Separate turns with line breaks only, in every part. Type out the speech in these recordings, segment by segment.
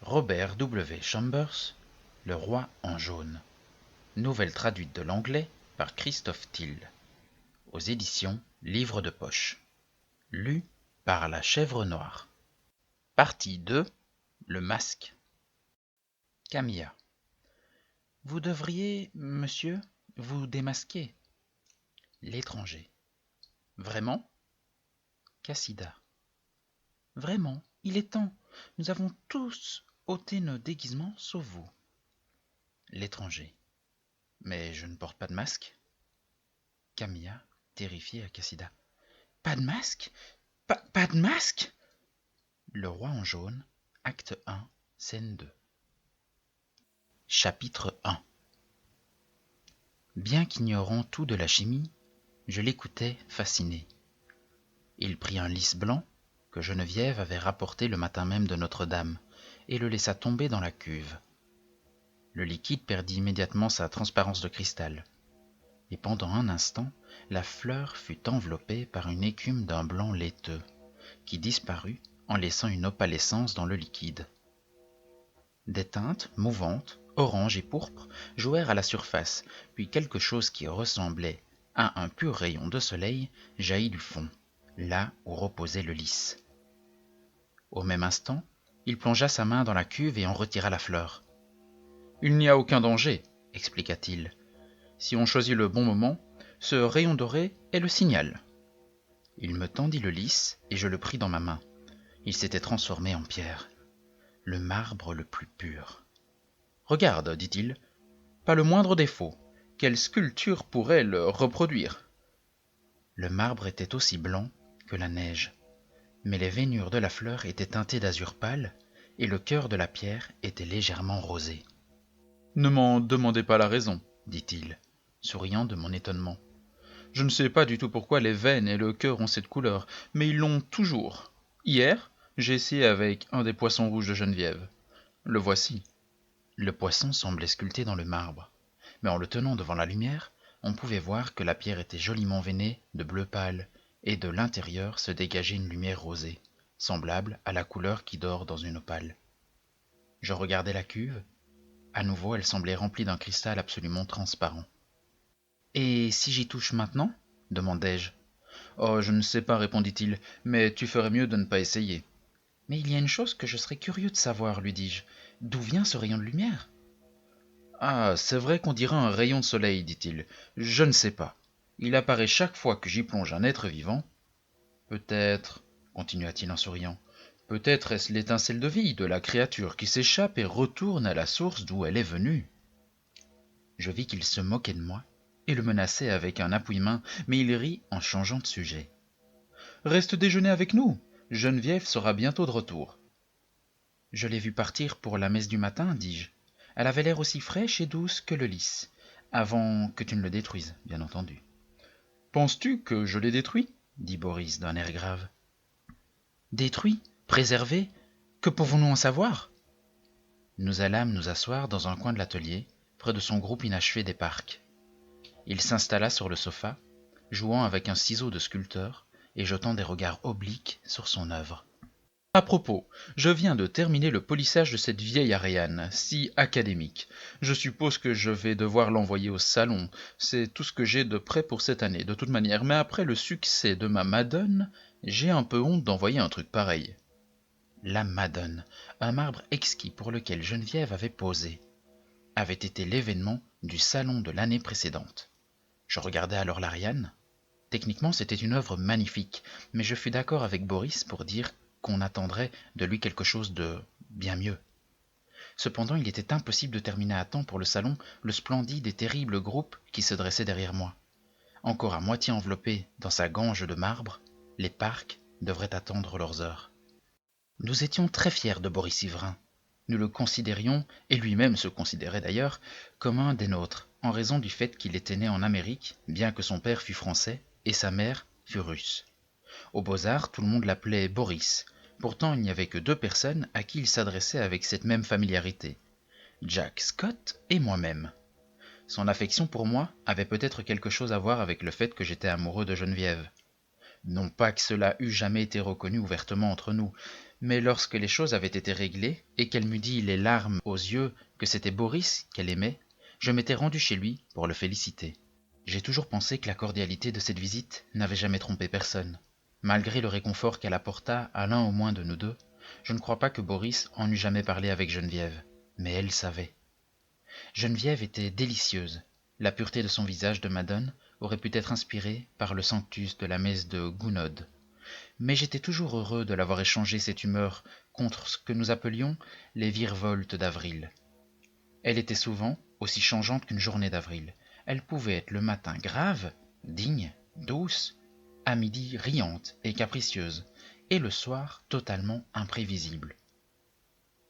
Robert W. Chambers, Le Roi en jaune. Nouvelle traduite de l'anglais par Christophe Thill. Aux éditions Livre de poche. Lu par la Chèvre Noire. Partie 2. Le masque. Camilla. Vous devriez, monsieur, vous démasquer. L'étranger. Vraiment? Cassida. Vraiment, il est temps. Nous avons tous ôté nos déguisements sauf vous. L'étranger. Mais je ne porte pas de masque. Camilla, terrifiée à Cassida. Pas de masque? Pas de masque? Le Roi en jaune, acte 1, scène 2. Chapitre 1. Bien qu'ignorant tout de la chimie, je l'écoutais fasciné. Il prit un lys blanc que Geneviève avait rapporté le matin même de Notre-Dame et le laissa tomber dans la cuve. Le liquide perdit immédiatement sa transparence de cristal, et pendant un instant, la fleur fut enveloppée par une écume d'un blanc laiteux, qui disparut en laissant une opalescence dans le liquide. Des teintes mouvantes, orange et pourpre, jouèrent à la surface, puis quelque chose qui ressemblait à un pur rayon de soleil jaillit du fond, là où reposait le lys. Au même instant, il plongea sa main dans la cuve et en retira la fleur. « Il n'y a aucun danger, » expliqua-t-il. « Si on choisit le bon moment, ce rayon doré est le signal. » Il me tendit le lys et je le pris dans ma main. Il s'était transformé en pierre, le marbre le plus pur. « Regarde, dit-il, pas le moindre défaut. Quelle sculpture pourrait le reproduire ?» Le marbre était aussi blanc que la neige, mais les veinures de la fleur étaient teintées d'azur pâle et le cœur de la pierre était légèrement rosé. « Ne m'en demandez pas la raison, dit-il, souriant de mon étonnement. Je ne sais pas du tout pourquoi les veines et le cœur ont cette couleur, mais ils l'ont toujours. Hier, j'ai essayé avec un des poissons rouges de Geneviève. Le voici. » Le poisson semblait sculpté dans le marbre, mais en le tenant devant la lumière, on pouvait voir que la pierre était joliment veinée de bleu pâle, et de l'intérieur se dégageait une lumière rosée, semblable à la couleur qui dort dans une opale. Je regardai la cuve. À nouveau, elle semblait remplie d'un cristal absolument transparent. « Et si j'y touche maintenant ?» demandai-je. « Oh, je ne sais pas, répondit-il, mais tu ferais mieux de ne pas essayer. »« Mais il y a une chose que je serais curieux de savoir, lui dis-je. D'où vient ce rayon de lumière ?»« Ah, c'est vrai qu'on dirait un rayon de soleil, dit-il. Je ne sais pas. Il apparaît chaque fois que j'y plonge un être vivant. Peut-être, continua-t-il en souriant, peut-être est-ce l'étincelle de vie de la créature qui s'échappe et retourne à la source d'où elle est venue. » Je vis qu'il se moquait de moi et le menaçait avec un appui-main, mais il rit en changeant de sujet. « Reste déjeuner avec nous. Geneviève sera bientôt de retour. »« Je l'ai vue partir pour la messe du matin, dis-je. Elle avait l'air aussi fraîche et douce que le lys, avant que tu ne le détruises, bien entendu. »« Penses-tu que je l'ai détruit ?» dit Boris d'un air grave. « Détruit? Préservé? Que pouvons-nous en savoir ?» Nous allâmes nous asseoir dans un coin de l'atelier, près de son groupe inachevé des parcs. Il s'installa sur le sofa, jouant avec un ciseau de sculpteur et jetant des regards obliques sur son œuvre. « À propos, je viens de terminer le polissage de cette vieille Ariane, si académique. Je suppose que je vais devoir l'envoyer au salon. C'est tout ce que j'ai de prêt pour cette année, de toute manière. Mais après le succès de ma Madone, j'ai un peu honte d'envoyer un truc pareil. » La Madone, un marbre exquis pour lequel Geneviève avait posé, avait été l'événement du salon de l'année précédente. Je regardais alors l'Ariane. Techniquement, c'était une œuvre magnifique, mais je fus d'accord avec Boris pour dire qu'on attendrait de lui quelque chose de bien mieux. Cependant, il était impossible de terminer à temps pour le salon le splendide et terrible groupe qui se dressait derrière moi. Encore à moitié enveloppé dans sa gange de marbre, les parcs devraient attendre leurs heures. Nous étions très fiers de Boris Yvrin. Nous le considérions, et lui-même se considérait d'ailleurs, comme un des nôtres, en raison du fait qu'il était né en Amérique, bien que son père fût français et sa mère fût russe. Aux Beaux-Arts, tout le monde l'appelait Boris. Pourtant, il n'y avait que 2 personnes à qui il s'adressait avec cette même familiarité, Jack Scott et moi-même. Son affection pour moi avait peut-être quelque chose à voir avec le fait que j'étais amoureux de Geneviève. Non pas que cela eût jamais été reconnu ouvertement entre nous, Mais lorsque les choses avaient été réglées, et qu'elle m'eut dit les larmes aux yeux que c'était Boris qu'elle aimait, je m'étais rendu chez lui pour le féliciter. J'ai toujours pensé que la cordialité de cette visite n'avait jamais trompé personne. Malgré le réconfort qu'elle apporta à l'un au moins de nous deux, je ne crois pas que Boris en eût jamais parlé avec Geneviève. Mais elle savait. Geneviève était délicieuse. La pureté de son visage de madone aurait pu être inspirée par le sanctus de la messe de Gounod. Mais j'étais toujours heureux de l'avoir échangé cette humeur contre ce que nous appelions les virevoltes d'avril. Elle était souvent aussi changeante qu'une journée d'avril. Elle pouvait être le matin grave, digne, douce, à midi riante et capricieuse, et le soir totalement imprévisible.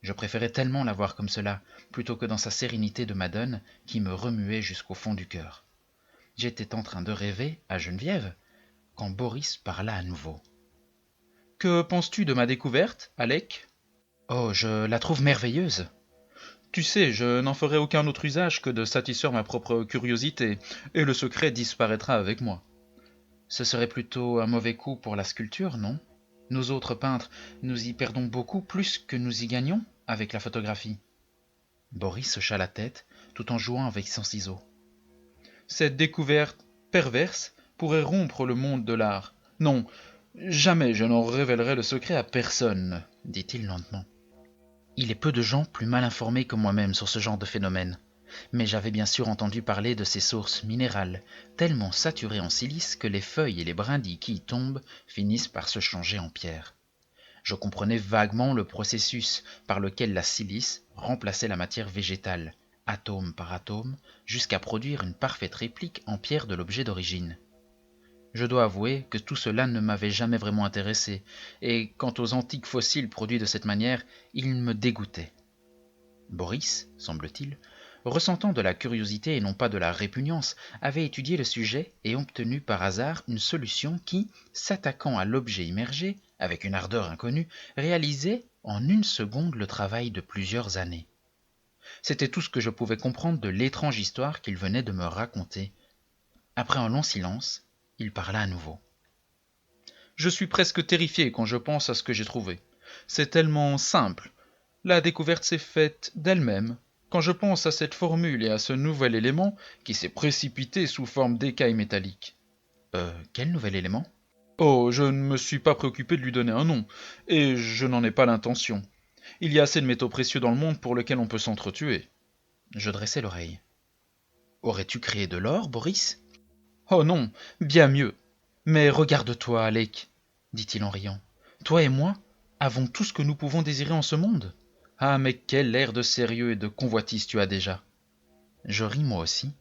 Je préférais tellement la voir comme cela, plutôt que dans sa sérénité de madone qui me remuait jusqu'au fond du cœur. J'étais en train de rêver à Geneviève, quand Boris parla à nouveau. « Que penses-tu de ma découverte, Alec ?»« Oh, je la trouve merveilleuse. »« Tu sais, je n'en ferai aucun autre usage que de satisfaire ma propre curiosité, et le secret disparaîtra avec moi. »« Ce serait plutôt un mauvais coup pour la sculpture, non ? Nous autres peintres, nous y perdons beaucoup plus que nous y gagnons avec la photographie. » Boris hocha la tête, tout en jouant avec son ciseau. « Cette découverte perverse pourrait rompre le monde de l'art. Non, jamais je n'en révélerai le secret à personne, dit-il lentement. Il est peu de gens plus mal informés que moi-même sur ce genre de phénomène. Mais j'avais bien sûr entendu parler de ces sources minérales, tellement saturées en silice que les feuilles et les brindilles qui y tombent finissent par se changer en pierre. Je comprenais vaguement le processus par lequel la silice remplaçait la matière végétale, atome par atome, jusqu'à produire une parfaite réplique en pierre de l'objet d'origine. Je dois avouer que tout cela ne m'avait jamais vraiment intéressé, et quant aux antiques fossiles produits de cette manière, ils me dégoûtaient. Boris, semble-t-il, ressentant de la curiosité et non pas de la répugnance, avait étudié le sujet et obtenu par hasard une solution qui, s'attaquant à l'objet immergé, avec une ardeur inconnue, réalisait en une seconde le travail de plusieurs années. C'était tout ce que je pouvais comprendre de l'étrange histoire qu'il venait de me raconter. Après un long silence, il parla à nouveau. « Je suis presque terrifié quand je pense à ce que j'ai trouvé. C'est tellement simple. La découverte s'est faite d'elle-même. Quand je pense à cette formule et à ce nouvel élément qui s'est précipité sous forme d'écailles métalliques. » Quel nouvel élément ? Oh, je ne me suis pas préoccupé de lui donner un nom, et je n'en ai pas l'intention. Il y a assez de métaux précieux dans le monde pour lesquels on peut s'entretuer. Je dressai l'oreille. Aurais-tu créé de l'or, Boris ? Oh non, bien mieux. Mais regarde-toi, Alec, dit-il en riant. Toi et moi avons tout ce que nous pouvons désirer en ce monde. Ah, mais quel air de sérieux et de convoitise tu as déjà. Je ris moi aussi,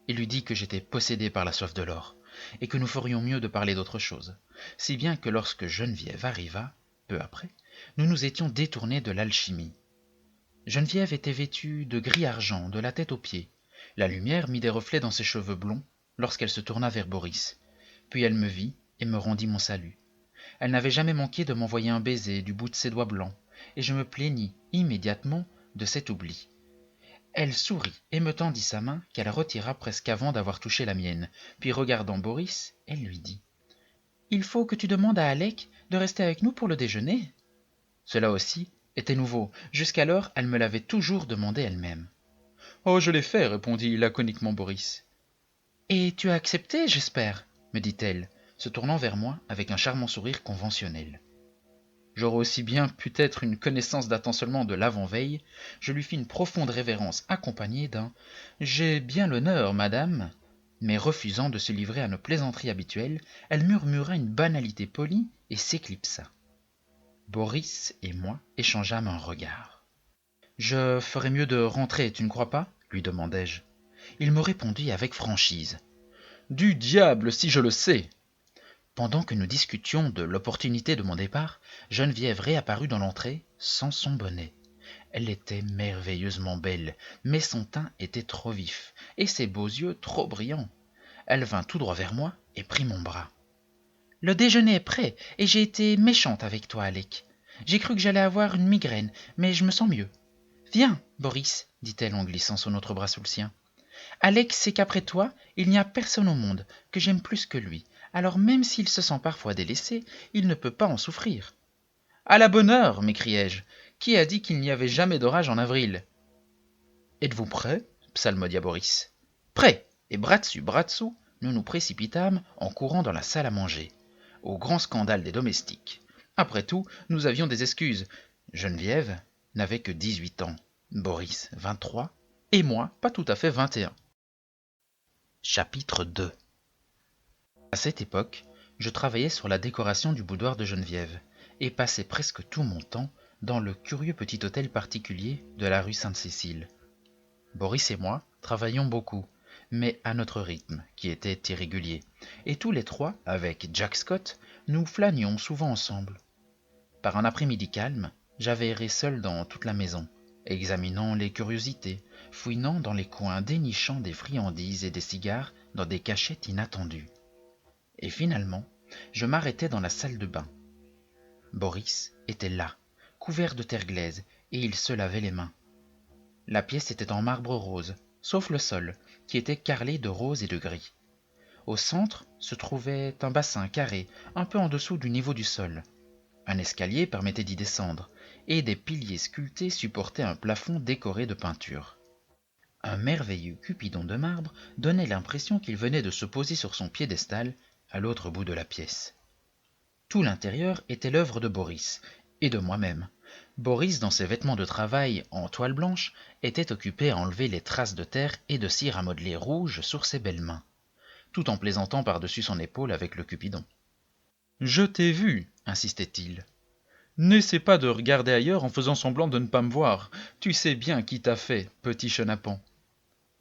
et lui dis que j'étais possédé par la soif de l'or, et que nous ferions mieux de parler d'autre chose, si bien que lorsque Geneviève arriva, peu après, nous nous étions détournés de l'alchimie. Geneviève était vêtue de gris-argent de la tête aux pieds. La lumière mit des reflets dans ses cheveux blonds lorsqu'elle se tourna vers Boris. Puis elle me vit et me rendit mon salut. Elle n'avait jamais manqué de m'envoyer un baiser du bout de ses doigts blancs, et je me plaignis immédiatement de cet oubli. Elle sourit et me tendit sa main qu'elle retira presque avant d'avoir touché la mienne, puis regardant Boris, elle lui dit « Il faut que tu demandes à Alec de rester avec nous pour le déjeuner. » Cela aussi était nouveau. Jusqu'alors, elle me l'avait toujours demandé elle-même. « Oh, je l'ai fait, répondit laconiquement Boris. « Et tu as accepté, j'espère, me dit-elle, se tournant vers moi avec un charmant sourire conventionnel. J'aurais aussi bien pu être une connaissance datant seulement de l'avant-veille, je lui fis une profonde révérence accompagnée d'un « J'ai bien l'honneur, madame », mais refusant de se livrer à nos plaisanteries habituelles, elle murmura une banalité polie et s'éclipsa. Boris et moi échangeâmes un regard. « Je ferais mieux de rentrer, tu ne crois pas ?» lui demandai-je. Il me répondit avec franchise. « Du diable si je le sais !» Pendant que nous discutions de l'opportunité de mon départ, Geneviève réapparut dans l'entrée sans son bonnet. Elle était merveilleusement belle, mais son teint était trop vif, et ses beaux yeux trop brillants. Elle vint tout droit vers moi et prit mon bras. « Le déjeuner est prêt, et j'ai été méchante avec toi, Alec. J'ai cru que j'allais avoir une migraine, mais je me sens mieux. Viens, Boris, dit-elle en glissant son autre bras sous le sien. Alec sait qu'après toi, il n'y a personne au monde que j'aime plus que lui. Alors même s'il se sent parfois délaissé, il ne peut pas en souffrir. » À la bonne heure, m'écriai-je. Qui a dit qu'il n'y avait jamais d'orage en avril? Êtes-vous prêt? Psalmodia Boris. Prêt! Et bras dessous, nous nous précipitâmes en courant dans la salle à manger, au grand scandale des domestiques. Après tout, nous avions des excuses. Geneviève n'avait que 18 ans, Boris 23, et moi pas tout à fait 21. Chapitre 2. À cette époque, je travaillais sur la décoration du boudoir de Geneviève, et passais presque tout mon temps dans le curieux petit hôtel particulier de la rue Sainte-Cécile. Boris et moi travaillions beaucoup, mais à notre rythme, qui était irrégulier, et tous les trois, avec Jack Scott, nous flânions souvent ensemble. Par un après-midi calme, j'avais erré seul dans toute la maison, examinant les curiosités, fouinant dans les coins, dénichant des friandises et des cigares dans des cachettes inattendues. Et finalement, je m'arrêtai dans la salle de bain. Boris était là, couvert de terre glaise, et il se lavait les mains. La pièce était en marbre rose, sauf le sol, qui était carrelé de rose et de gris. Au centre se trouvait un bassin carré, un peu en dessous du niveau du sol. Un escalier permettait d'y descendre, et des piliers sculptés supportaient un plafond décoré de peintures. Un merveilleux Cupidon de marbre donnait l'impression qu'il venait de se poser sur son piédestal à l'autre bout de la pièce. Tout l'intérieur était l'œuvre de Boris, et de moi-même. Boris, dans ses vêtements de travail en toile blanche, était occupé à enlever les traces de terre et de cire à modeler rouge sur ses belles mains, tout en plaisantant par-dessus son épaule avec le Cupidon. « Je t'ai vu, insistait-il. N'essaie pas de regarder ailleurs en faisant semblant de ne pas me voir. Tu sais bien qui t'a fait, petit chenapan. »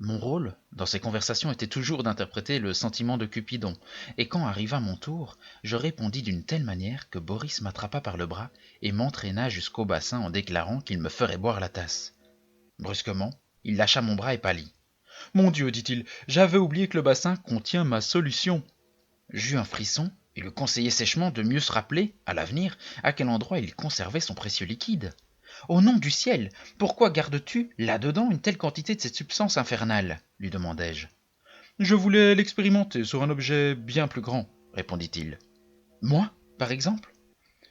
Mon rôle, dans ces conversations, était toujours d'interpréter le sentiment de Cupidon, et quand arriva mon tour, je répondis d'une telle manière que Boris m'attrapa par le bras et m'entraîna jusqu'au bassin en déclarant qu'il me ferait boire la tasse. Brusquement, il lâcha mon bras et pâlit. « Mon Dieu, dit-il, j'avais oublié que le bassin contient ma solution. » J'eus un frisson et lui conseillai sèchement de mieux se rappeler, à l'avenir, à quel endroit il conservait son précieux liquide. « Au nom du ciel, pourquoi gardes-tu là-dedans une telle quantité de cette substance infernale ?» lui demandai-je. « Je voulais l'expérimenter sur un objet bien plus grand, » répondit-il. « Moi, par exemple ?»«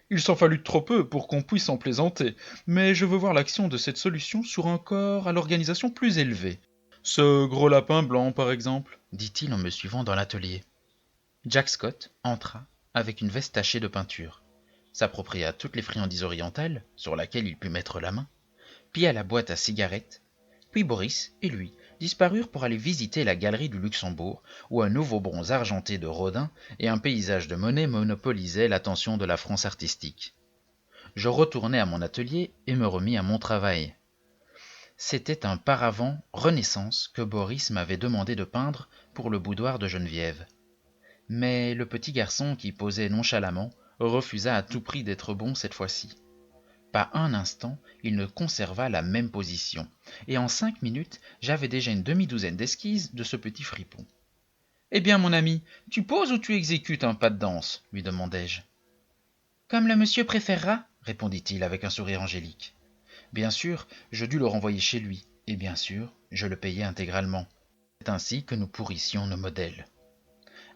Il s'en fallut trop peu pour qu'on puisse en plaisanter, mais je veux voir l'action de cette solution sur un corps à l'organisation plus élevée. Ce gros lapin blanc, par exemple, » dit-il en me suivant dans l'atelier. Jack Scott entra avec une veste tachée de peinture, s'appropria toutes les friandises orientales sur laquelle il put mettre la main, pilla la boîte à cigarettes, puis Boris et lui disparurent pour aller visiter la galerie du Luxembourg, où un nouveau bronze argenté de Rodin et un paysage de Monet monopolisaient l'attention de la France artistique. Je retournai à mon atelier et me remis à mon travail. C'était un paravent Renaissance que Boris m'avait demandé de peindre pour le boudoir de Geneviève. Mais le petit garçon qui posait nonchalamment refusa à tout prix d'être bon cette fois-ci. Pas un instant, il ne conserva la même position, et en 5 minutes, j'avais déjà une demi-douzaine d'esquisses de ce petit fripon. « Eh bien, mon ami, tu poses ou tu exécutes un pas de danse ?» lui demandai-je. « Comme le monsieur préférera, » répondit-il avec un sourire angélique. Bien sûr, je dus le renvoyer chez lui, et bien sûr, je le payai intégralement. C'est ainsi que nous pourrissions nos modèles.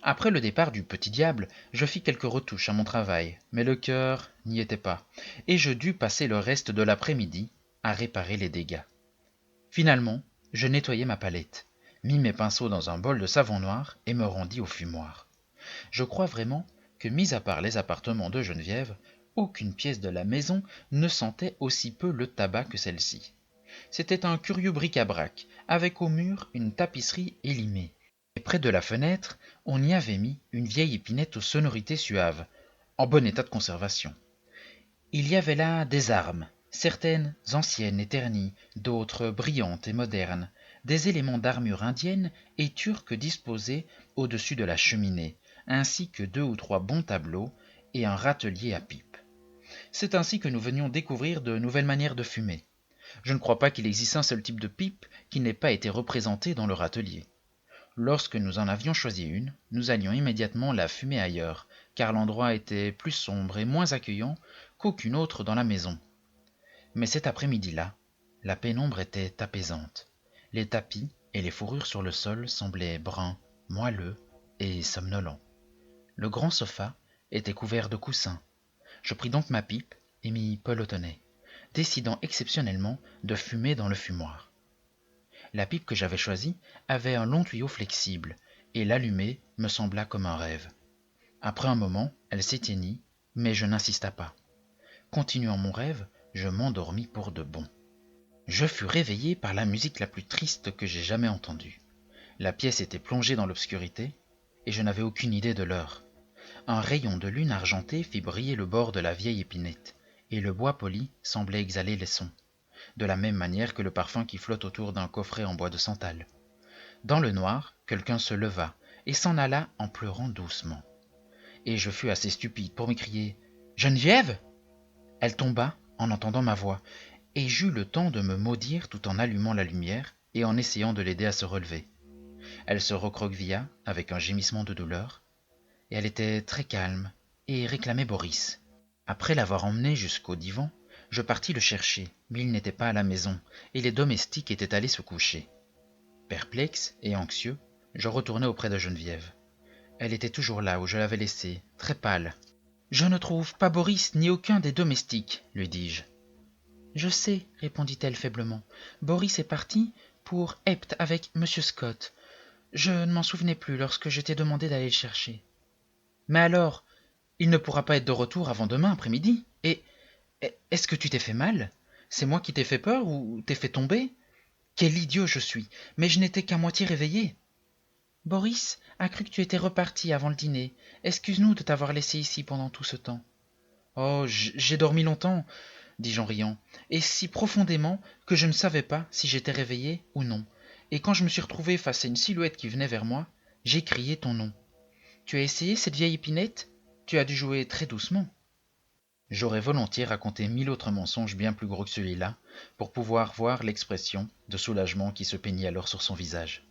Après le départ du petit diable, je fis quelques retouches à mon travail, mais le cœur n'y était pas, et je dus passer le reste de l'après-midi à réparer les dégâts. Finalement, je nettoyai ma palette, mis mes pinceaux dans un bol de savon noir et me rendis au fumoir. Je crois vraiment que, mis à part les appartements de Geneviève, aucune pièce de la maison ne sentait aussi peu le tabac que celle-ci. C'était un curieux bric-à-brac, avec au mur une tapisserie élimée. Et près de la fenêtre, on y avait mis une vieille épinette aux sonorités suaves, en bon état de conservation. Il y avait là des armes, certaines anciennes et ternies, d'autres brillantes et modernes, des éléments d'armure indienne et turque disposés au-dessus de la cheminée, ainsi que 2 ou 3 bons tableaux et un râtelier à pipe. C'est ainsi que nous venions découvrir de nouvelles manières de fumer. Je ne crois pas qu'il existe un seul type de pipe qui n'ait pas été représenté dans le râtelier. Lorsque nous en avions choisi une, nous allions immédiatement la fumer ailleurs, car l'endroit était plus sombre et moins accueillant qu'aucune autre dans la maison. Mais cet après-midi-là, la pénombre était apaisante. Les tapis et les fourrures sur le sol semblaient bruns, moelleux et somnolents. Le grand sofa était couvert de coussins. Je pris donc ma pipe et m'y pelotonnai, décidant exceptionnellement de fumer dans le fumoir. La pipe que j'avais choisie avait un long tuyau flexible, et l'allumer me sembla comme un rêve. Après un moment, elle s'éteignit, mais je n'insista pas. Continuant mon rêve, je m'endormis pour de bon. Je fus réveillé par la musique la plus triste que j'ai jamais entendue. La pièce était plongée dans l'obscurité, et je n'avais aucune idée de l'heure. Un rayon de lune argentée fit briller le bord de la vieille épinette, et le bois poli semblait exhaler les sons, de la même manière que le parfum qui flotte autour d'un coffret en bois de santal. Dans le noir, quelqu'un se leva, et s'en alla en pleurant doucement. Et je fus assez stupide pour m'écrier « Geneviève !» Elle tomba en entendant ma voix, et j'eus le temps de me maudire tout en allumant la lumière et en essayant de l'aider à se relever. Elle se recroquevilla avec un gémissement de douleur, et elle était très calme et réclamait Boris. Après l'avoir emmené jusqu'au divan, je partis le chercher, mais il n'était pas à la maison, et les domestiques étaient allés se coucher. Perplexe et anxieux, je retournai auprès de Geneviève. Elle était toujours là où je l'avais laissée, très pâle. « Je ne trouve pas Boris ni aucun des domestiques, lui dis-je. « Je sais, répondit-elle faiblement. Boris est parti pour Epte avec Monsieur Scott. Je ne m'en souvenais plus lorsque je t'ai demandé d'aller le chercher. Mais alors, il ne pourra pas être de retour avant demain après-midi. Et est-ce que tu t'es fait mal? C'est moi qui t'ai fait peur ou t'ai fait tomber? Quel idiot je suis, mais je n'étais qu'à moitié réveillé. Boris a cru que tu étais reparti avant le dîner. Excuse-nous de t'avoir laissé ici pendant tout ce temps. Oh, j'ai dormi longtemps, dis-je en riant, et si profondément que je ne savais pas si j'étais réveillé ou non. Et quand je me suis retrouvé face à une silhouette qui venait vers moi, j'ai crié ton nom. Tu as essayé cette vieille épinette? Tu as dû jouer très doucement. J'aurais volontiers raconté 1000 autres mensonges bien plus gros que celui-là, pour pouvoir voir l'expression de soulagement qui se peignit alors sur son visage.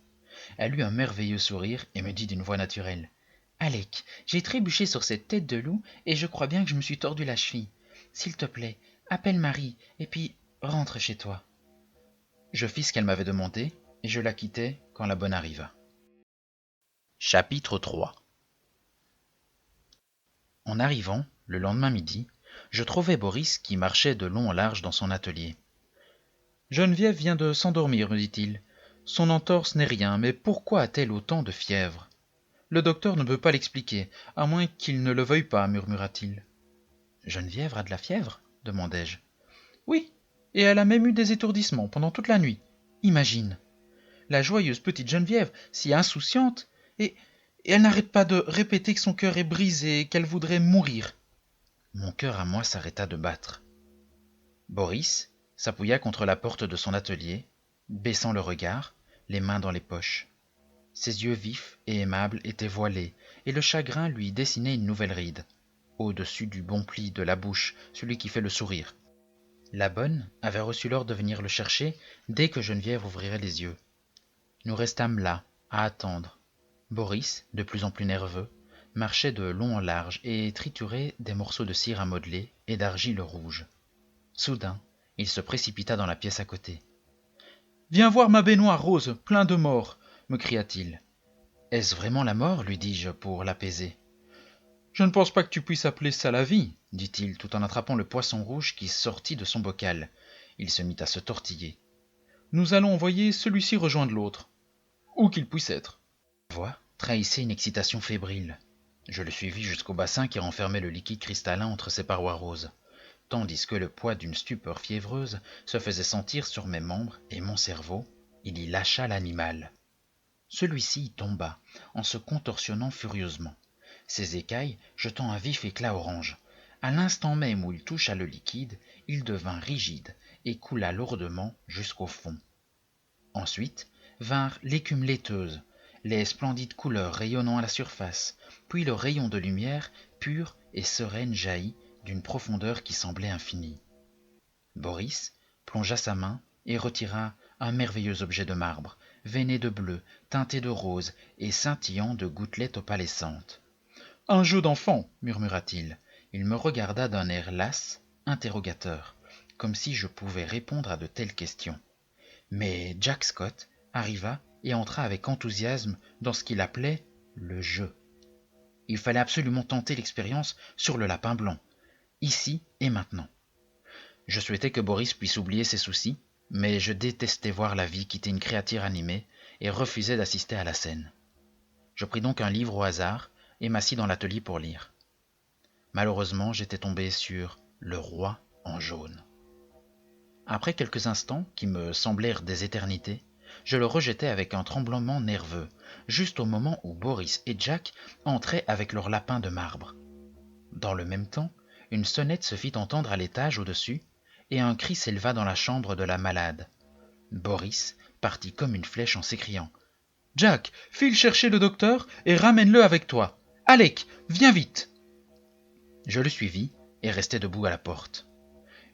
Elle eut un merveilleux sourire et me dit d'une voix naturelle. « Alec, j'ai trébuché sur cette tête de loup et je crois bien que je me suis tordu la cheville. S'il te plaît, appelle Marie et puis rentre chez toi. » Je fis ce qu'elle m'avait demandé et je la quittai quand la bonne arriva. Chapitre 3. En arrivant, le lendemain midi, je trouvai Boris qui marchait de long en large dans son atelier. « Geneviève vient de s'endormir, me dit-il. Son entorse n'est rien, mais pourquoi a-t-elle autant de fièvre? Le docteur ne peut pas l'expliquer, à moins qu'il ne le veuille pas, murmura-t-il. « Geneviève a de la fièvre? Demandai-je. Oui, et elle a même eu des étourdissements pendant toute la nuit. Imagine. La joyeuse petite Geneviève, si insouciante, et elle n'arrête pas de répéter que son cœur est brisé et qu'elle voudrait mourir. Mon cœur à moi s'arrêta de battre. Boris s'appuya contre la porte de son atelier, baissant le regard, les mains dans les poches. Ses yeux vifs et aimables étaient voilés, et le chagrin lui dessinait une nouvelle ride, au-dessus du bon pli de la bouche, celui qui fait le sourire. La bonne avait reçu l'ordre de venir le chercher dès que Geneviève ouvrirait les yeux. Nous restâmes là, à attendre. Boris, de plus en plus nerveux, marchait de long en large et triturait des morceaux de cire à modeler et d'argile rouge. Soudain, il se précipita dans la pièce à côté. « Viens voir ma baignoire rose, plein de morts !» me cria-t-il. « Est-ce vraiment la mort ?» lui dis-je pour l'apaiser. « Je ne pense pas que tu puisses appeler ça la vie, » dit-il tout en attrapant le poisson rouge qui sortit de son bocal. Il se mit à se tortiller. « Nous allons envoyer celui-ci rejoindre l'autre, où qu'il puisse être. » Sa voix trahissait une excitation fébrile. Je le suivis jusqu'au bassin qui renfermait le liquide cristallin entre ses parois roses, tandis que le poids d'une stupeur fiévreuse se faisait sentir sur mes membres et mon cerveau, il y lâcha l'animal. Celui-ci y tomba, en se contorsionnant furieusement, ses écailles jetant un vif éclat orange. À l'instant même où il toucha le liquide, il devint rigide et coula lourdement jusqu'au fond. Ensuite vinrent l'écume laiteuse, les splendides couleurs rayonnant à la surface, puis le rayon de lumière pure et sereine jaillit d'une profondeur qui semblait infinie. Boris plongea sa main et retira un merveilleux objet de marbre, veiné de bleu, teinté de rose et scintillant de gouttelettes opalescentes. « Un jeu d'enfant, murmura-t-il. Il me regarda d'un air las, interrogateur, comme si je pouvais répondre à de telles questions. Mais Jack Scott arriva et entra avec enthousiasme dans ce qu'il appelait le jeu. Il fallait absolument tenter l'expérience sur le lapin blanc, ici et maintenant. Je souhaitais que Boris puisse oublier ses soucis, mais je détestais voir la vie quitter une créature animée et refusais d'assister à la scène. Je pris donc un livre au hasard et m'assis dans l'atelier pour lire. Malheureusement, j'étais tombé sur Le Roi en jaune. Après quelques instants, qui me semblèrent des éternités, je le rejetai avec un tremblement nerveux, juste au moment où Boris et Jack entraient avec leur lapin de marbre. Dans le même temps, une sonnette se fit entendre à l'étage au-dessus, et un cri s'éleva dans la chambre de la malade. Boris partit comme une flèche en s'écriant « Jack, file chercher le docteur et ramène-le avec toi. Alec, viens vite !» Je le suivis et restai debout à la porte.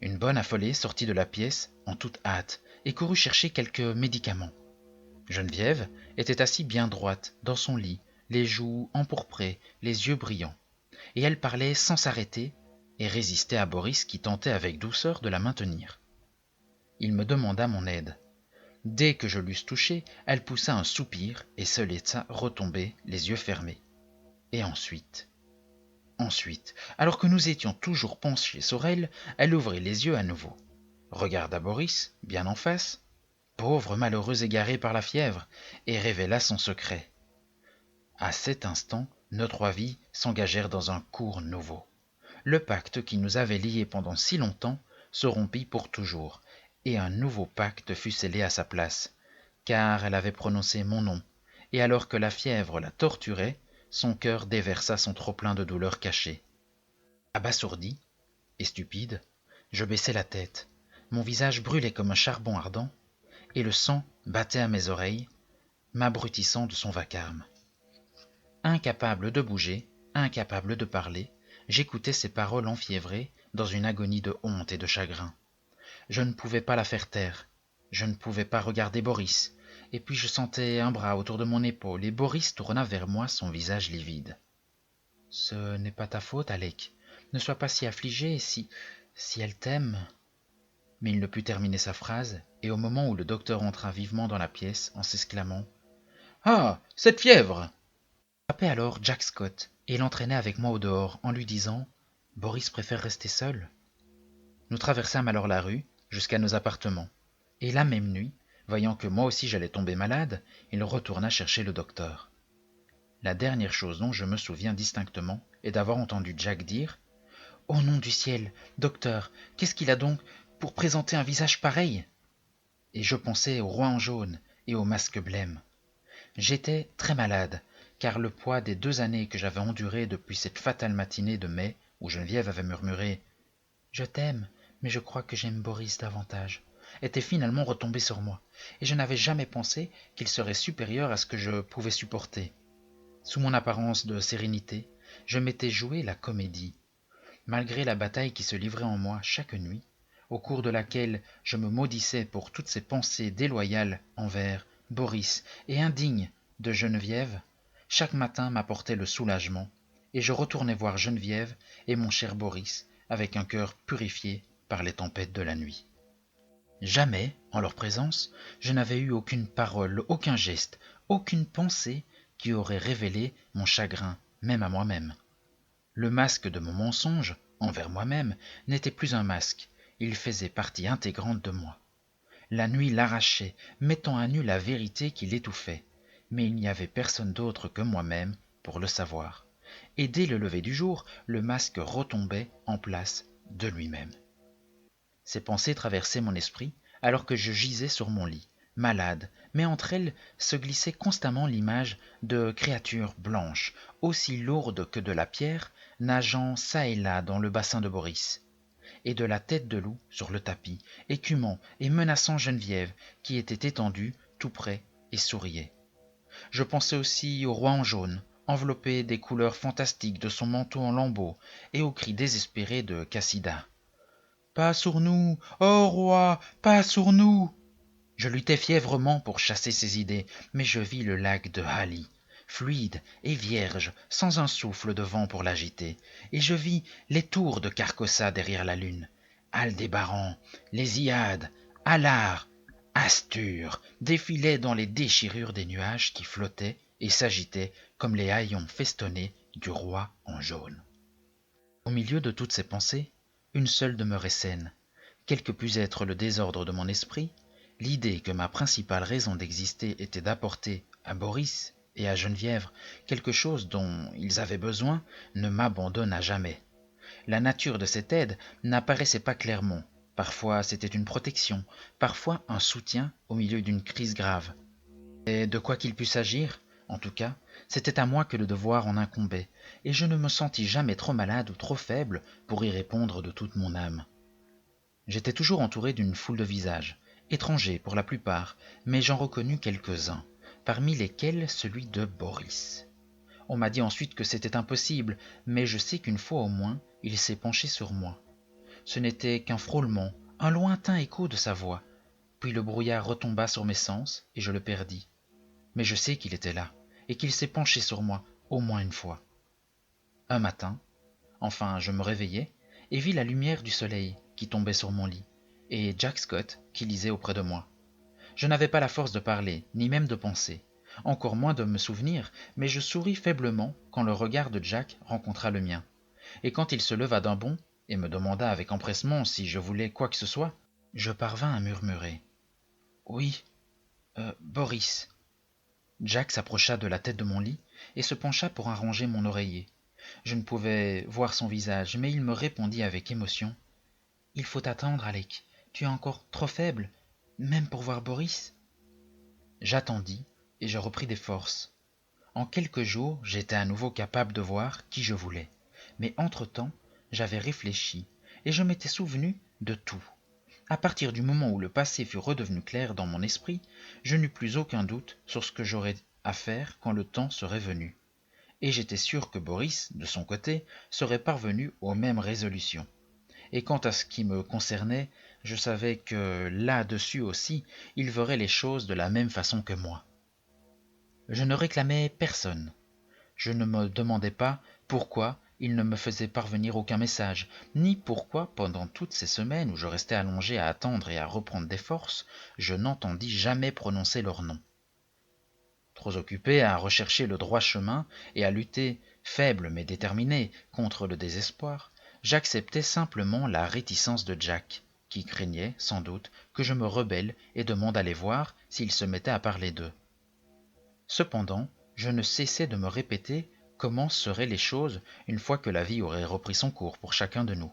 Une bonne affolée sortit de la pièce en toute hâte et courut chercher quelques médicaments. Geneviève était assise bien droite dans son lit, les joues empourprées, les yeux brillants, et elle parlait sans s'arrêter et résistait à Boris qui tentait avec douceur de la maintenir. Il me demanda mon aide. Dès que je l'eusse touchée, elle poussa un soupir et se laissa retomber les yeux fermés. Et ensuite, alors que nous étions toujours penchés sur elle, elle ouvrit les yeux à nouveau, regarda Boris, bien en face, pauvre malheureux égaré par la fièvre, et révéla son secret. À cet instant, nos 3 vies s'engagèrent dans un cours nouveau. Le pacte qui nous avait liés pendant si longtemps se rompit pour toujours, et un nouveau pacte fut scellé à sa place, car elle avait prononcé mon nom, et alors que la fièvre la torturait, son cœur déversa son trop-plein de douleurs cachées. Abasourdi et stupide, je baissai la tête. Mon visage brûlait comme un charbon ardent, et le sang battait à mes oreilles, m'abrutissant de son vacarme. Incapable de bouger, incapable de parler, j'écoutais ses paroles enfiévrées dans une agonie de honte et de chagrin. Je ne pouvais pas la faire taire, je ne pouvais pas regarder Boris, et puis je sentais un bras autour de mon épaule, et Boris tourna vers moi son visage livide. « Ce n'est pas ta faute, Alec. Ne sois pas si affligé, si elle t'aime. » Mais il ne put terminer sa phrase, et au moment où le docteur entra vivement dans la pièce en s'exclamant « Ah, cette fièvre !» J'attrapai alors Jack Scott et l'entraînai avec moi au dehors en lui disant « Boris préfère rester seul. » Nous traversâmes alors la rue jusqu'à nos appartements, et la même nuit, voyant que moi aussi j'allais tomber malade, il retourna chercher le docteur. La dernière chose dont je me souviens distinctement est d'avoir entendu Jack dire « Au nom du ciel, docteur, qu'est-ce qu'il a donc pour présenter un visage pareil ?» Et je pensais au roi en jaune et au masque blême. J'étais très malade, car le poids des 2 années que j'avais endurées depuis cette fatale matinée de mai où Geneviève avait murmuré « Je t'aime, mais je crois que j'aime Boris davantage », était finalement retombé sur moi, et je n'avais jamais pensé qu'il serait supérieur à ce que je pouvais supporter. Sous mon apparence de sérénité, je m'étais joué la comédie. Malgré la bataille qui se livrait en moi chaque nuit, au cours de laquelle je me maudissais pour toutes ces pensées déloyales envers Boris et indignes de Geneviève, chaque matin m'apportait le soulagement, et je retournais voir Geneviève et mon cher Boris avec un cœur purifié par les tempêtes de la nuit. Jamais, en leur présence, je n'avais eu aucune parole, aucun geste, aucune pensée qui aurait révélé mon chagrin, même à moi-même. Le masque de mon mensonge, envers moi-même, n'était plus un masque, il faisait partie intégrante de moi. La nuit l'arrachait, mettant à nu la vérité qui l'étouffait, mais il n'y avait personne d'autre que moi-même pour le savoir. Et dès le lever du jour, le masque retombait en place de lui-même. Ces pensées traversaient mon esprit alors que je gisais sur mon lit, malade, mais entre elles se glissait constamment l'image de créatures blanches, aussi lourdes que de la pierre, nageant çà et là dans le bassin de Boris, et de la tête de loup sur le tapis, écumant et menaçant Geneviève, qui était étendue tout près et souriait. Je pensais aussi au roi en jaune, enveloppé des couleurs fantastiques de son manteau en lambeaux, et aux cris désespérés de Cassida. « Pas sur nous, ô roi, pas sur nous !» Je luttais fièvrement pour chasser ces idées, mais je vis le lac de Hali, fluide et vierge, sans un souffle de vent pour l'agiter, et je vis les tours de Carcossa derrière la lune, Aldébaran, les Iades, Alar, Astur défilaient dans les déchirures des nuages qui flottaient et s'agitaient comme les haillons festonnés du roi en jaune. Au milieu de toutes ces pensées, une seule demeurait saine, Quel que pût être le désordre de mon esprit, l'idée que ma principale raison d'exister était d'apporter à Boris et à Geneviève quelque chose dont ils avaient besoin ne m'abandonna jamais. La nature de cette aide n'apparaissait pas clairement. Parfois c'était une protection, parfois un soutien au milieu d'une crise grave. Et de quoi qu'il puisse s'agir, en tout cas, c'était à moi que le devoir en incombait, et je ne me sentis jamais trop malade ou trop faible pour y répondre de toute mon âme. J'étais toujours entouré d'une foule de visages, étrangers pour la plupart, mais j'en reconnus quelques-uns, parmi lesquels celui de Boris. On m'a dit ensuite que c'était impossible, mais je sais qu'une fois au moins, il s'est penché sur moi. Ce n'était qu'un frôlement, un lointain écho de sa voix, puis le brouillard retomba sur mes sens et je le perdis. Mais je sais qu'il était là, et qu'il s'est penché sur moi au moins une fois. Un matin, enfin je me réveillai, et vis la lumière du soleil qui tombait sur mon lit, et Jack Scott qui lisait auprès de moi. Je n'avais pas la force de parler, ni même de penser, encore moins de me souvenir, mais je souris faiblement quand le regard de Jack rencontra le mien. Et quand il se leva d'un bond et me demanda avec empressement si je voulais quoi que ce soit, je parvins à murmurer. « Oui, Boris. » Jack s'approcha de la tête de mon lit et se pencha pour arranger mon oreiller. Je ne pouvais voir son visage, mais il me répondit avec émotion. « Il faut attendre, Alec. Tu es encore trop faible, même pour voir Boris. » J'attendis et je repris des forces. En quelques jours, j'étais à nouveau capable de voir qui je voulais. Mais entre-temps, j'avais réfléchi et je m'étais souvenu de tout. À partir du moment où le passé fut redevenu clair dans mon esprit, je n'eus plus aucun doute sur ce que j'aurais à faire quand le temps serait venu. Et j'étais sûr que Boris, de son côté, serait parvenu aux mêmes résolutions. Et quant à ce qui me concernait, je savais que là-dessus aussi, il verrait les choses de la même façon que moi. Je ne réclamais personne. Je ne me demandais pas pourquoi il ne me faisait parvenir aucun message, ni pourquoi, pendant toutes ces semaines où je restais allongé à attendre et à reprendre des forces, je n'entendis jamais prononcer leur nom. Trop occupé à rechercher le droit chemin et à lutter, faible mais déterminé, contre le désespoir, j'acceptais simplement la réticence de Jack, qui craignait, sans doute, que je me rebelle et demande d'aller voir s'il se mettait à parler d'eux. Cependant, je ne cessais de me répéter comment seraient les choses une fois que la vie aurait repris son cours pour chacun de nous.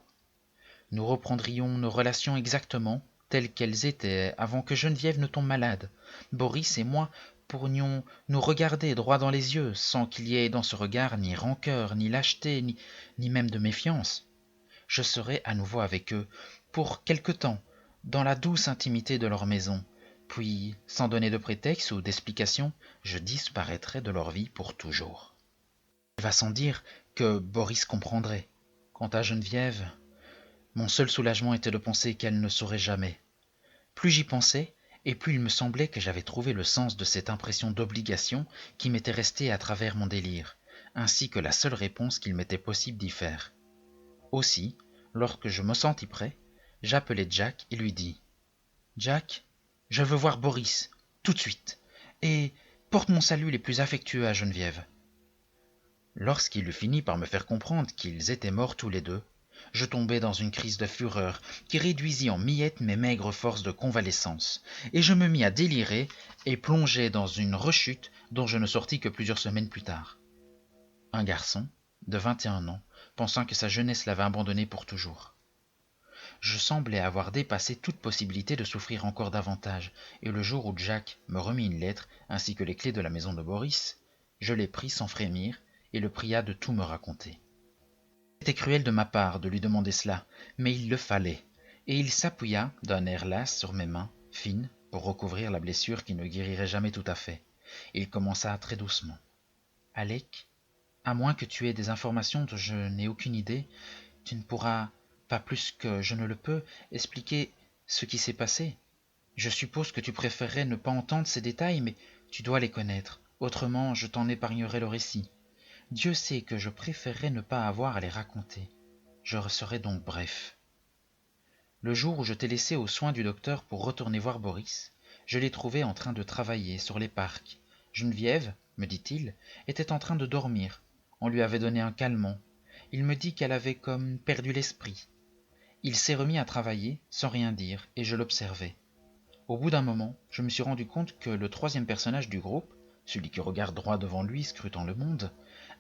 Nous reprendrions nos relations exactement telles qu'elles étaient avant que Geneviève ne tombe malade. Boris et moi pourrions nous regarder droit dans les yeux sans qu'il y ait dans ce regard ni rancœur, ni lâcheté, ni même de méfiance. Je serais à nouveau avec eux, pour quelque temps, dans la douce intimité de leur maison, puis, sans donner de prétexte ou d'explication, je disparaîtrais de leur vie pour toujours. Il va sans dire que Boris comprendrait. Quant à Geneviève, mon seul soulagement était de penser qu'elle ne saurait jamais. Plus j'y pensais, et plus il me semblait que j'avais trouvé le sens de cette impression d'obligation qui m'était restée à travers mon délire, ainsi que la seule réponse qu'il m'était possible d'y faire. Aussi, lorsque je me sentis prêt, j'appelai Jack et lui dis « Jack, je veux voir Boris, tout de suite, et porte mon salut les plus affectueux à Geneviève. » Lorsqu'il eut fini par me faire comprendre qu'ils étaient morts tous les deux, je tombai dans une crise de fureur qui réduisit en miettes mes maigres forces de convalescence, et je me mis à délirer et plongeai dans une rechute dont je ne sortis que plusieurs semaines plus tard. Un garçon, de 21 ans, pensant que sa jeunesse l'avait abandonné pour toujours. Je semblais avoir dépassé toute possibilité de souffrir encore davantage, et le jour où Jack me remit une lettre ainsi que les clés de la maison de Boris, je les pris sans frémir et le pria de tout me raconter. C'était cruel de ma part de lui demander cela, mais il le fallait, et il s'appuya d'un air las sur mes mains, fines, pour recouvrir la blessure qui ne guérirait jamais tout à fait. Il commença très doucement. « Alec, à moins que tu aies des informations dont je n'ai aucune idée, tu ne pourras, pas plus que je ne le peux, expliquer ce qui s'est passé. Je suppose que tu préférerais ne pas entendre ces détails, mais tu dois les connaître. Autrement, je t'en épargnerai le récit. Dieu sait que je préférerais ne pas avoir à les raconter. Je serai donc bref. Le jour où je t'ai laissé aux soins du docteur pour retourner voir Boris, je l'ai trouvé en train de travailler sur les parcs. Geneviève, me dit-il, était en train de dormir. On lui avait donné un calmant. Il me dit qu'elle avait comme perdu l'esprit. Il s'est remis à travailler sans rien dire, et je l'observais. Au bout d'un moment, je me suis rendu compte que le troisième personnage du groupe, celui qui regarde droit devant lui, scrutant le monde,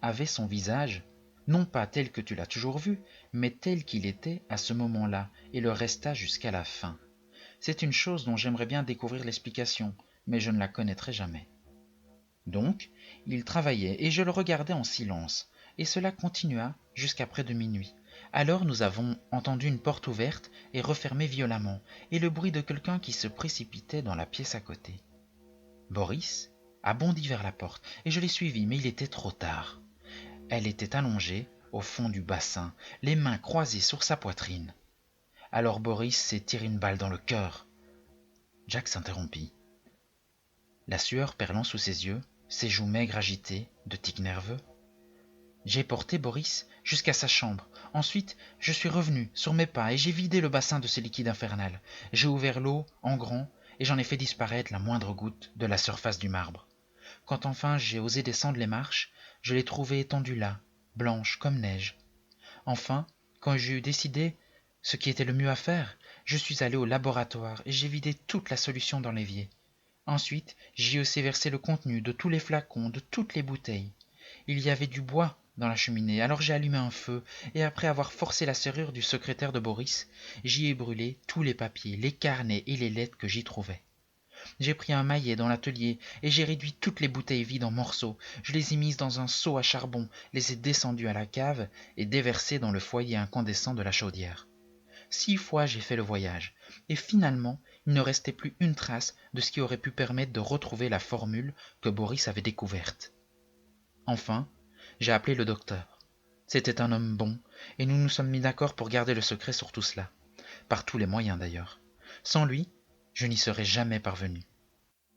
avait son visage, non pas tel que tu l'as toujours vu, mais tel qu'il était à ce moment-là, et le resta jusqu'à la fin. C'est une chose dont j'aimerais bien découvrir l'explication, mais je ne la connaîtrai jamais. Donc, il travaillait, et je le regardais en silence, et cela continua jusqu'à près de minuit. Alors nous avons entendu une porte ouverte et refermée violemment, et le bruit de quelqu'un qui se précipitait dans la pièce à côté. Boris a bondi vers la porte, et je l'ai suivi, mais il était trop tard. Elle était allongée au fond du bassin, les mains croisées sur sa poitrine. Alors Boris s'est tiré une balle dans le cœur. Jack s'interrompit. La sueur perlant sous ses yeux, ses joues maigres agitées, de tics nerveux. J'ai porté Boris jusqu'à sa chambre. Ensuite, je suis revenu sur mes pas et j'ai vidé le bassin de ce liquide infernal. J'ai ouvert l'eau en grand et j'en ai fait disparaître la moindre goutte de la surface du marbre. Quand enfin j'ai osé descendre les marches, je l'ai trouvée étendue là, blanche comme neige. Enfin, quand j'ai eu décidé ce qui était le mieux à faire, je suis allé au laboratoire et j'ai vidé toute la solution dans l'évier. Ensuite, j'y ai aussi versé le contenu de tous les flacons, de toutes les bouteilles. Il y avait du bois dans la cheminée, alors j'ai allumé un feu, et après avoir forcé la serrure du secrétaire de Boris, j'y ai brûlé tous les papiers, les carnets et les lettres que j'y trouvais. J'ai pris un maillet dans l'atelier, et j'ai réduit toutes les bouteilles vides en morceaux. Je les ai mises dans un seau à charbon, les ai descendues à la cave, et déversées dans le foyer incandescent de la chaudière. 6 fois j'ai fait le voyage, et finalement il ne restait plus une trace de ce qui aurait pu permettre de retrouver la formule que Boris avait découverte. Enfin, j'ai appelé le docteur. C'était un homme bon, et nous nous sommes mis d'accord pour garder le secret sur tout cela. Par tous les moyens d'ailleurs. Sans lui, je n'y serais jamais parvenu.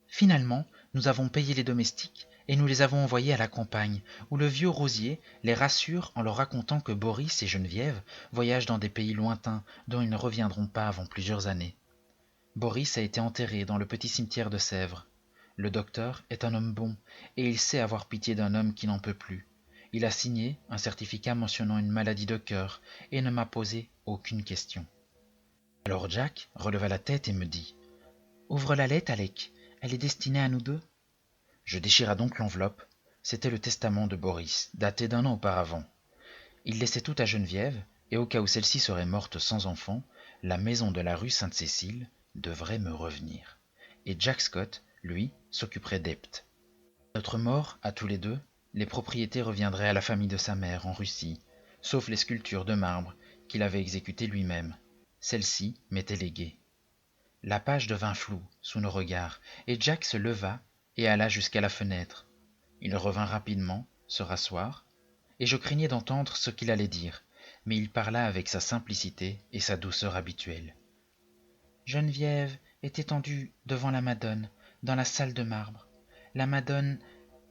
Finalement, nous avons payé les domestiques et nous les avons envoyés à la campagne, où le vieux Rosier les rassure en leur racontant que Boris et Geneviève voyagent dans des pays lointains dont ils ne reviendront pas avant plusieurs années. Boris a été enterré dans le petit cimetière de Sèvres. Le docteur est un homme bon et il sait avoir pitié d'un homme qui n'en peut plus. Il a signé un certificat mentionnant une maladie de cœur et ne m'a posé aucune question. Alors Jack releva la tête et me dit « Ouvre la lettre, Alec. Elle est destinée à nous deux ?» Je déchira donc l'enveloppe. C'était le testament de Boris, daté d'1 an auparavant. Il laissait tout à Geneviève, et au cas où celle-ci serait morte sans enfant, la maison de la rue Sainte-Cécile devrait me revenir. Et Jack Scott, lui, s'occuperait d'Ept. Notre mort, à tous les deux, les propriétés reviendraient à la famille de sa mère en Russie, sauf les sculptures de marbre qu'il avait exécutées lui-même. Celles-ci m'étaient léguées. La page devint floue sous nos regards, et Jack se leva et alla jusqu'à la fenêtre. Il revint rapidement, se rasseoir, et je craignais d'entendre ce qu'il allait dire, mais il parla avec sa simplicité et sa douceur habituelles. Geneviève est étendue devant la Madone, dans la salle de marbre. La Madone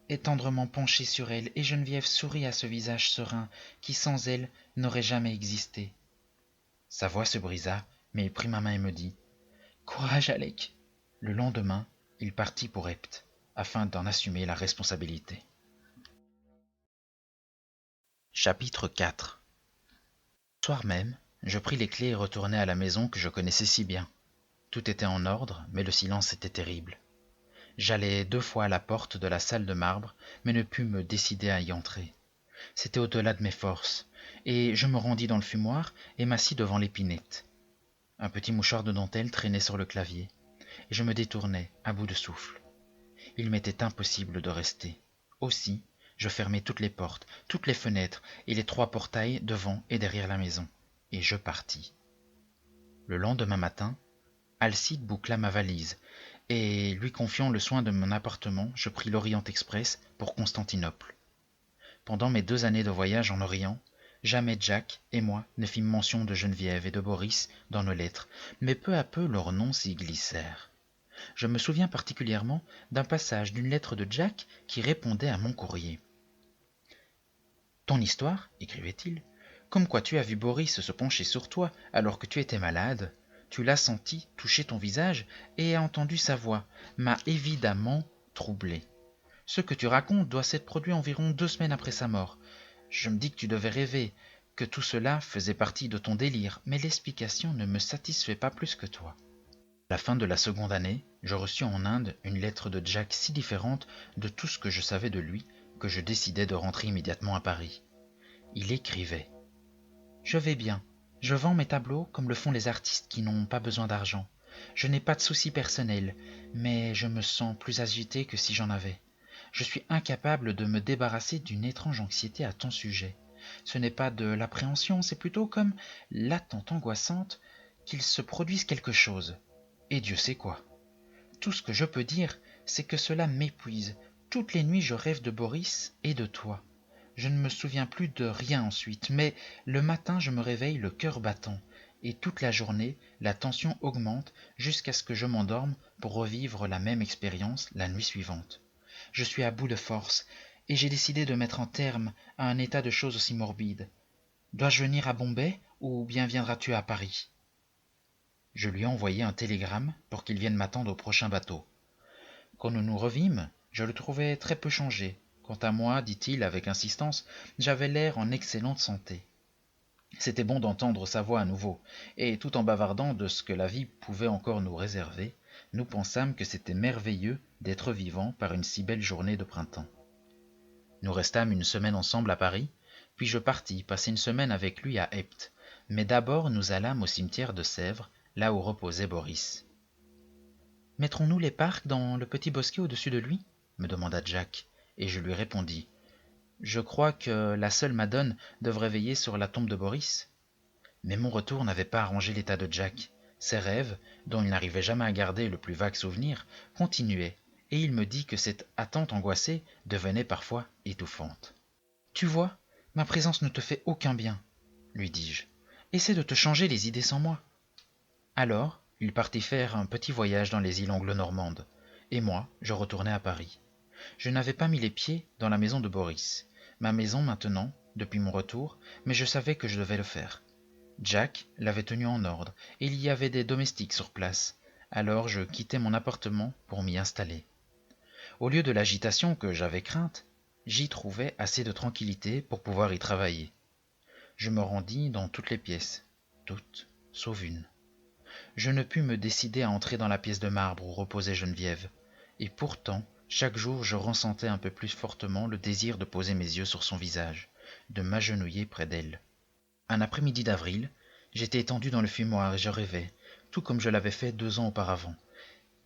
est tendrement penchée sur elle, et Geneviève sourit à ce visage serein qui, sans elle, n'aurait jamais existé. Sa voix se brisa, mais il prit ma main et me dit « Courage, Alec !» Le lendemain, il partit pour Ept, afin d'en assumer la responsabilité. Chapitre 4. Le soir même, je pris les clés et retournai à la maison que je connaissais si bien. Tout était en ordre, mais le silence était terrible. J'allai 2 fois à la porte de la salle de marbre, mais ne pus me décider à y entrer. C'était au-delà de mes forces, et je me rendis dans le fumoir et m'assis devant l'épinette. Un petit mouchoir de dentelle traînait sur le clavier, et je me détournais, à bout de souffle. Il m'était impossible de rester. Aussi, je fermai toutes les portes, toutes les fenêtres et les 3 portails devant et derrière la maison, et je partis. Le lendemain matin, Alcide boucla ma valise, et lui confiant le soin de mon appartement, je pris l'Orient Express pour Constantinople. Pendant mes 2 années de voyage en Orient, jamais Jack et moi ne fîmes mention de Geneviève et de Boris dans nos lettres, mais peu à peu leurs noms s'y glissèrent. Je me souviens particulièrement d'un passage d'une lettre de Jack qui répondait à mon courrier. « Ton histoire, écrivait-il, comme quoi tu as vu Boris se pencher sur toi alors que tu étais malade, tu l'as senti toucher ton visage et as entendu sa voix, m'a évidemment troublé. Ce que tu racontes doit s'être produit environ 2 semaines après sa mort. Je me dis que tu devais rêver, que tout cela faisait partie de ton délire, mais l'explication ne me satisfait pas plus que toi. À la fin de la seconde année, je reçus en Inde une lettre de Jack si différente de tout ce que je savais de lui que je décidai de rentrer immédiatement à Paris. Il écrivait: Je vais bien. Je vends mes tableaux comme le font les artistes qui n'ont pas besoin d'argent. Je n'ai pas de soucis personnels, mais je me sens plus agité que si j'en avais. Je suis incapable de me débarrasser d'une étrange anxiété à ton sujet. Ce n'est pas de l'appréhension, c'est plutôt comme l'attente angoissante qu'il se produise quelque chose. Et Dieu sait quoi. Tout ce que je peux dire, c'est que cela m'épuise. Toutes les nuits je rêve de Boris et de toi. Je ne me souviens plus de rien ensuite, mais le matin je me réveille le cœur battant, et toute la journée la tension augmente jusqu'à ce que je m'endorme pour revivre la même expérience la nuit suivante. Je suis à bout de force, et j'ai décidé de mettre un terme à un état de choses aussi morbide. Dois-je venir à Bombay, ou bien viendras-tu à Paris? Je lui ai envoyé un télégramme pour qu'il vienne m'attendre au prochain bateau. Quand nous nous revîmes, je le trouvai très peu changé. Quant à moi, dit-il avec insistance, j'avais l'air en excellente santé. C'était bon d'entendre sa voix à nouveau, et tout en bavardant de ce que la vie pouvait encore nous réserver, nous pensâmes que c'était merveilleux d'être vivants par une si belle journée de printemps. Nous restâmes une semaine ensemble à Paris, puis je partis passer une semaine avec lui à Epte, mais d'abord nous allâmes au cimetière de Sèvres, là où reposait Boris. Mettrons-nous les parcs dans le petit bosquet au-dessus de lui? Me demanda Jack, et je lui répondis. Je crois que la seule Madone devrait veiller sur la tombe de Boris. Mais mon retour n'avait pas arrangé l'état de Jack. Ses rêves, dont il n'arrivait jamais à garder le plus vague souvenir, continuaient, et il me dit que cette attente angoissée devenait parfois étouffante. Tu vois, ma présence ne te fait aucun bien, lui dis-je. Essaie de te changer les idées sans moi. Alors, il partit faire un petit voyage dans les îles anglo-normandes, et moi, je retournai à Paris. Je n'avais pas mis les pieds dans la maison de Boris, ma maison maintenant, depuis mon retour, mais je savais que je devais le faire. Jack l'avait tenue en ordre, et il y avait des domestiques sur place, alors je quittai mon appartement pour m'y installer. Au lieu de l'agitation que j'avais crainte, j'y trouvais assez de tranquillité pour pouvoir y travailler. Je me rendis dans toutes les pièces, toutes sauf une. Je ne pus me décider à entrer dans la pièce de marbre où reposait Geneviève, et pourtant, chaque jour je ressentais un peu plus fortement le désir de poser mes yeux sur son visage, de m'agenouiller près d'elle. Un après-midi d'avril, j'étais étendu dans le fumoir et je rêvais, tout comme je l'avais fait 2 ans auparavant,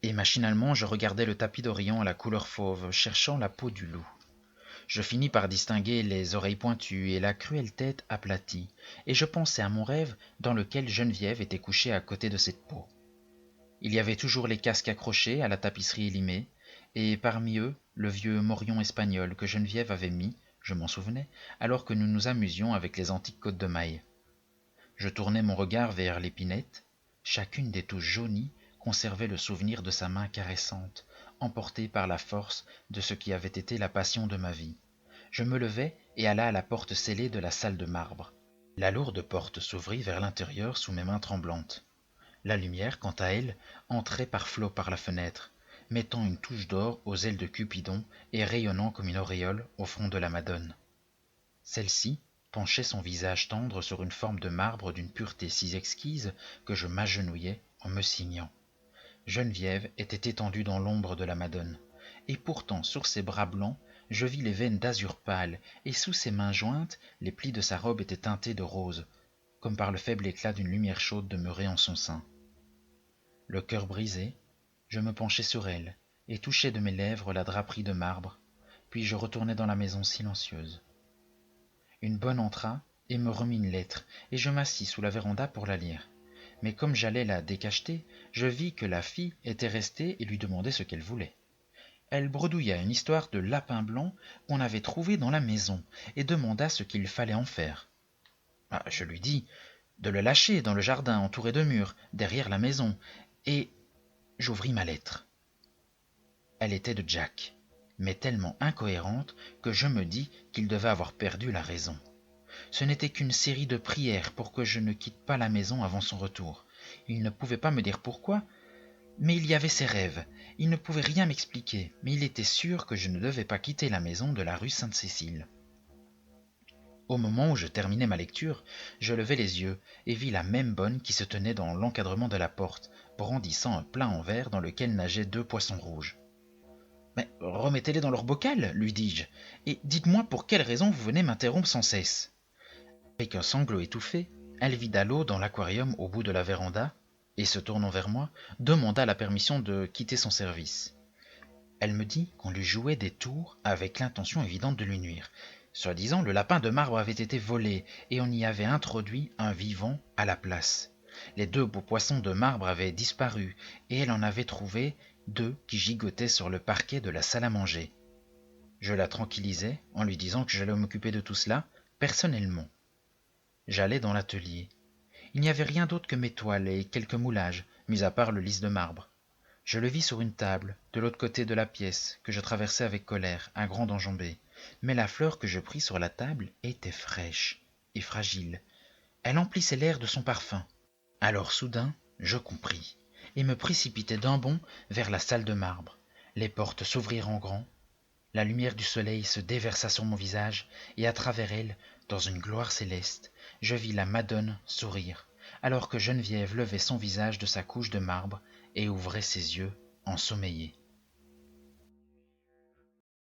et machinalement je regardais le tapis d'Orient à la couleur fauve, cherchant la peau du loup. Je finis par distinguer les oreilles pointues et la cruelle tête aplatie, et je pensais à mon rêve dans lequel Geneviève était couchée à côté de cette peau. Il y avait toujours les casques accrochés à la tapisserie élimée, et parmi eux le vieux morion espagnol que Geneviève avait mis, je m'en souvenais, alors que nous nous amusions avec les antiques côtes de mailles. Je tournai mon regard vers l'épinette. Chacune des touches jaunies conservait le souvenir de sa main caressante, emportée par la force de ce qui avait été la passion de ma vie. Je me levai et alla à la porte scellée de la salle de marbre. La lourde porte s'ouvrit vers l'intérieur sous mes mains tremblantes. La lumière, quant à elle, entrait par flots par la fenêtre, mettant une touche d'or aux ailes de Cupidon et rayonnant comme une auréole au front de la Madone. Celle-ci penchait son visage tendre sur une forme de marbre d'une pureté si exquise que je m'agenouillai en me signant. Geneviève était étendue dans l'ombre de la Madone, et pourtant sur ses bras blancs je vis les veines d'azur pâle, et sous ses mains jointes les plis de sa robe étaient teintés de rose, comme par le faible éclat d'une lumière chaude demeurée en son sein. Le cœur brisé, je me penchai sur elle, et touchai de mes lèvres la draperie de marbre, puis je retournai dans la maison silencieuse. Une bonne entra et me remit une lettre, et je m'assis sous la véranda pour la lire. Mais comme j'allais la décacheter, je vis que la fille était restée et lui demandai ce qu'elle voulait. Elle bredouilla une histoire de lapin blanc qu'on avait trouvé dans la maison, et demanda ce qu'il fallait en faire. Je lui dis de le lâcher dans le jardin entouré de murs, derrière la maison, et j'ouvris ma lettre. Elle était de Jack, mais tellement incohérente que je me dis qu'il devait avoir perdu la raison. Ce n'était qu'une série de prières pour que je ne quitte pas la maison avant son retour. Il ne pouvait pas me dire pourquoi, mais il y avait ses rêves. Il ne pouvait rien m'expliquer, mais il était sûr que je ne devais pas quitter la maison de la rue Sainte-Cécile. Au moment où je terminais ma lecture, je levai les yeux et vis la même bonne qui se tenait dans l'encadrement de la porte, brandissant un plat en verre dans lequel nageaient 2 poissons rouges. Mais remettez-les dans leur bocal, lui dis-je, et dites-moi pour quelle raison vous venez m'interrompre sans cesse. Avec un sanglot étouffé, elle vida l'eau dans l'aquarium au bout de la véranda, et se tournant vers moi, demanda la permission de quitter son service. Elle me dit qu'on lui jouait des tours avec l'intention évidente de lui nuire. Soi-disant, le lapin de marbre avait été volé et on y avait introduit un vivant à la place. Les 2 beaux poissons de marbre avaient disparu et elle en avait trouvé 2 qui gigotaient sur le parquet de la salle à manger. Je la tranquillisai en lui disant que j'allais m'occuper de tout cela personnellement. J'allai dans l'atelier. Il n'y avait rien d'autre que mes toiles et quelques moulages, mis à part le lys de marbre. Je le vis sur une table, de l'autre côté de la pièce, que je traversai avec colère, un grand enjambé. Mais la fleur que je pris sur la table était fraîche et fragile. Elle emplissait l'air de son parfum. Alors soudain, je compris, et me précipitai d'un bond vers la salle de marbre. Les portes s'ouvrirent en grand, la lumière du soleil se déversa sur mon visage, et à travers elle, dans une gloire céleste, je vis la Madone sourire, alors que Geneviève levait son visage de sa couche de marbre et ouvrait ses yeux ensommeillés.